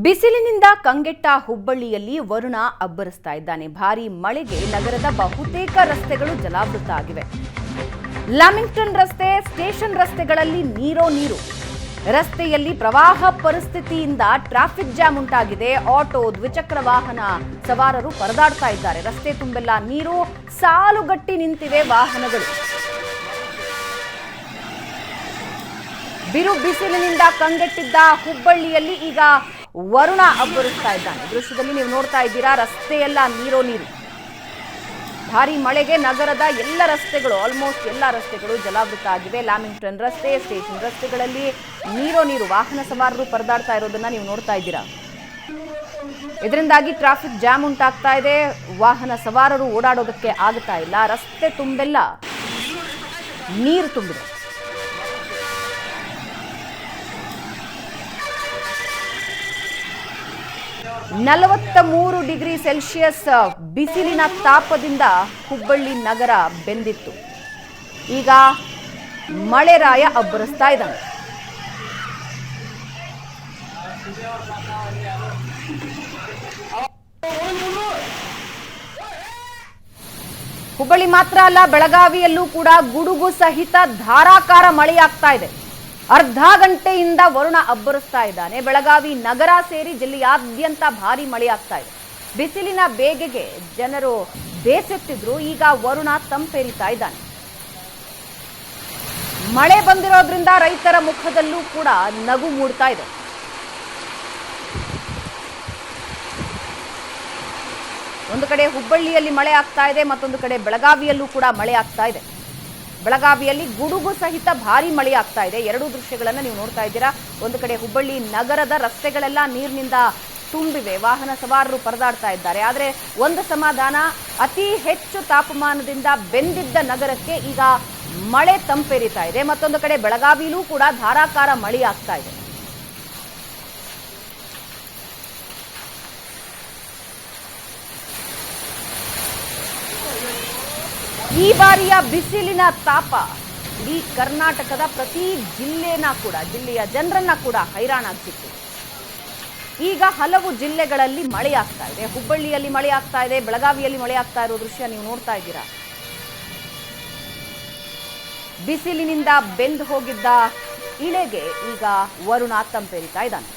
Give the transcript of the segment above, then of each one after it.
ಬಿಸಿಲಿನಿಂದ ಕಂಗೆಟ್ಟ ಹುಬ್ಬಳ್ಳಿಯಲ್ಲಿ ವರುಣ ಅಬ್ಬರಿಸ್ತಾ ಇದ್ದಾನೆ. ಭಾರೀ ಮಳೆಗೆ ನಗರದ ಬಹುತೇಕ ರಸ್ತೆಗಳು ಜಲಾವೃತ ಆಗಿವೆ. ಲ್ಯಾಮಿಂಗ್ಟನ್ ರಸ್ತೆ, ಸ್ಟೇಷನ್ ರಸ್ತೆಗಳಲ್ಲಿ ನೀರು. ರಸ್ತೆಯಲ್ಲಿ ಪ್ರವಾಹ ಪರಿಸ್ಥಿತಿಯಿಂದ ಟ್ರಾಫಿಕ್ ಜಾಮ್ ಉಂಟಾಗಿದೆ. ಆಟೋ, ದ್ವಿಚಕ್ರ ವಾಹನ ಸವಾರರು ಪರದಾಡ್ತಾ ಇದ್ದಾರೆ. ರಸ್ತೆ ತುಂಬೆಲ್ಲ ನೀರು, ಸಾಲುಗಟ್ಟಿ ನಿಂತಿವೆ ವಾಹನಗಳು. ಬಿರು ಬಿಸಿಲಿನಿಂದ ಕಂಗೆಟ್ಟಿದ್ದ ಹುಬ್ಬಳ್ಳಿಯಲ್ಲಿ ಈಗ ವರುಣ ಅಬ್ಬರಿಸ್ತಾ ಇದ್ದಾನೆ. ದೃಶ್ಯದಲ್ಲಿ ನೀವು ನೋಡ್ತಾ ಇದ್ದೀರಾ, ರಸ್ತೆಯೆಲ್ಲ ನೀರು. ಭಾರಿ ಮಳೆಗೆ ನಗರದ ಎಲ್ಲ ರಸ್ತೆಗಳು, ಆಲ್ಮೋಸ್ಟ್ ಎಲ್ಲ ರಸ್ತೆಗಳು ಜಲಾವೃತ ಆಗಿವೆ. ಲ್ಯಾಮಿಂಗ್ಟನ್ ರಸ್ತೆ, ಸ್ಟೇಷನ್ ರಸ್ತೆಗಳಲ್ಲಿ ನೀರು. ವಾಹನ ಸವಾರರು ಪರದಾಡ್ತಾ ಇರೋದನ್ನ ನೀವು ನೋಡ್ತಾ ಇದ್ದೀರಾ. ಇದರಿಂದಾಗಿ ಟ್ರಾಫಿಕ್ ಜಾಮ್ ಉಂಟಾಗ್ತಾ ಇದೆ. ವಾಹನ ಸವಾರರು ಓಡಾಡೋದಕ್ಕೆ ಆಗ್ತಾ ಇಲ್ಲ. ರಸ್ತೆ ತುಂಬೆಲ್ಲ ನೀರು ತುಂಬಿದೆ. -43 ಡಿಗ್ರಿ ಸೆಲ್ಸಿಯಸ್ ಬಿಸಿಲಿನ ತಾಪದಿಂದ ಹುಬ್ಬಳ್ಳಿ ನಗರ ಬೆಂದಿತ್ತು. ಈಗ ಮಳೆರಾಯ ಅಬ್ಬರಿಸ್ತಾ ಇದ್ದಾನೆ. ಹುಬ್ಬಳ್ಳಿ ಮಾತ್ರ ಅಲ್ಲ, ಬೆಳಗಾವಿಯಲ್ಲೂ ಕೂಡ ಗುಡುಗು ಸಹಿತ ಧಾರಾಕಾರ ಮಳೆಯಾಗ್ತಾ ಇದೆ. ಅರ್ಧ ಗಂಟೆಯಿಂದ ವರುಣ ಅಬ್ಬರಿಸ್ತಾ ಇದ್ದಾನೆ. ಬೆಳಗಾವಿ ನಗರ ಸೇರಿ ಜಿಲ್ಲೆಯಾದ್ಯಂತ ಭಾರಿ ಮಳೆಯಾಗ್ತಾ ಇದೆ. ಬಿಸಿಲಿನ ಬೇಗೆಗೆ ಜನರು ಬೇಸೆತ್ತಿದ್ರು. ಈಗ ವರುಣ ತಂಪೇರಿತಾ ಇದ್ದಾನೆ. ಮಳೆ ಬಂದಿರೋದ್ರಿಂದ ರೈತರ ಮುಖದಲ್ಲೂ ಕೂಡ ನಗು ಮೂಡ್ತಾ ಇದೆ. ಒಂದು ಕಡೆ ಹುಬ್ಬಳ್ಳಿಯಲ್ಲಿ ಮಳೆ ಆಗ್ತಾ ಇದೆ, ಮತ್ತೊಂದು ಕಡೆ ಬೆಳಗಾವಿಯಲ್ಲೂ ಕೂಡ ಮಳೆ ಆಗ್ತಾ ಇದೆ. ಬೆಳಗಾವಿಯಲ್ಲಿ ಗುಡುಗು ಸಹಿತ ಭಾರಿ ಮಳೆ ಆಗ್ತಾ ಇದೆ. ಎರಡೂ ದೃಶ್ಯಗಳನ್ನು ನೀವು ನೋಡ್ತಾ ಇದ್ದೀರಾ. ಒಂದು ಕಡೆ ಹುಬ್ಬಳ್ಳಿ ನಗರದ ರಸ್ತೆಗಳೆಲ್ಲ ನೀರಿನಿಂದ ತುಂಬಿವೆ. ವಾಹನ ಸವಾರರು ಪರದಾಡ್ತಾ ಇದ್ದಾರೆ. ಆದರೆ ಒಂದು ಸಮಾಧಾನ, ಅತಿ ಹೆಚ್ಚು ತಾಪಮಾನದಿಂದ ಬೆಂದಿದ್ದ ನಗರಕ್ಕೆ ಈಗ ಮಳೆ ತಂಪೇರಿತಾ ಇದೆ. ಮತ್ತೊಂದು ಕಡೆ ಬೆಳಗಾವಿಯಲ್ಲೂ ಕೂಡ ಧಾರಾಕಾರ ಮಳೆ ಆಗ್ತಾ ಇದೆ. ಈ ಬಾರಿಯ ಬಿಸಿಲಿನ ತಾಪ ಇಡೀ ಕರ್ನಾಟಕದ ಪ್ರತಿ ಜಿಲ್ಲೆಯ ಜನರನ್ನ ಕೂಡ ಹೈರಾಣಾಗ್ತಿತ್ತು. ಈಗ ಹಲವು ಜಿಲ್ಲೆಗಳಲ್ಲಿ ಮಳೆ ಆಗ್ತಾ ಇದೆ. ಹುಬ್ಬಳ್ಳಿಯಲ್ಲಿ ಮಳೆ ಆಗ್ತಾ ಇದೆ, ಬೆಳಗಾವಿಯಲ್ಲಿ ಮಳೆ ಆಗ್ತಾ ಇರೋ ದೃಶ್ಯ ನೀವು ನೋಡ್ತಾ ಇದ್ದೀರಾ. ಬಿಸಿಲಿನಿಂದ ಬೆಂದು ಹೋಗಿದ್ದ ಇಳೆಗೆ ಈಗ ವರುಣ ತಂಪೇರಿತಾ ಇದ್ದಾನೆ.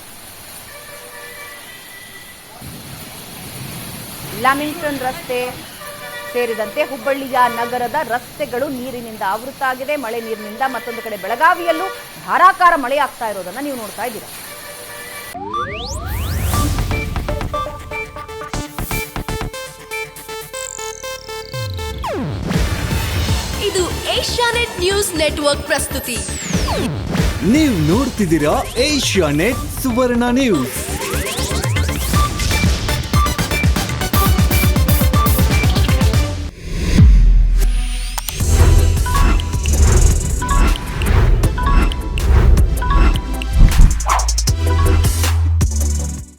ಲ್ಯಾಮಿಂಗ್ಟನ್ ರಸ್ತೆ ಸೇರಿದಂತೆ ಹುಬ್ಬಳ್ಳಿಯ ನಗರದ ರಸ್ತೆಗಳು ನೀರಿನಿಂದ ಆವೃತ ಆಗಿದೆ. ಮಳೆ ನೀರಿನಿಂದ. ಮತ್ತೊಂದು ಕಡೆ ಬೆಳಗಾವಿಯಲ್ಲೂ ಧಾರಾಕಾರ ಮಳೆ ಆಗ್ತಾ ಇರೋದನ್ನ ನೀವು ನೋಡ್ತಾ ಇದ್ದೀರಾ. ಇದು ಏಷ್ಯಾನೆಟ್ ನ್ಯೂಸ್ ನೆಟ್ವರ್ಕ್ ಪ್ರಸ್ತುತಿ. ನೀವು ನೋಡ್ತಿದ್ದೀರಾ ಏಷ್ಯಾನೆಟ್ ಸುವರ್ಣ ನ್ಯೂಸ್.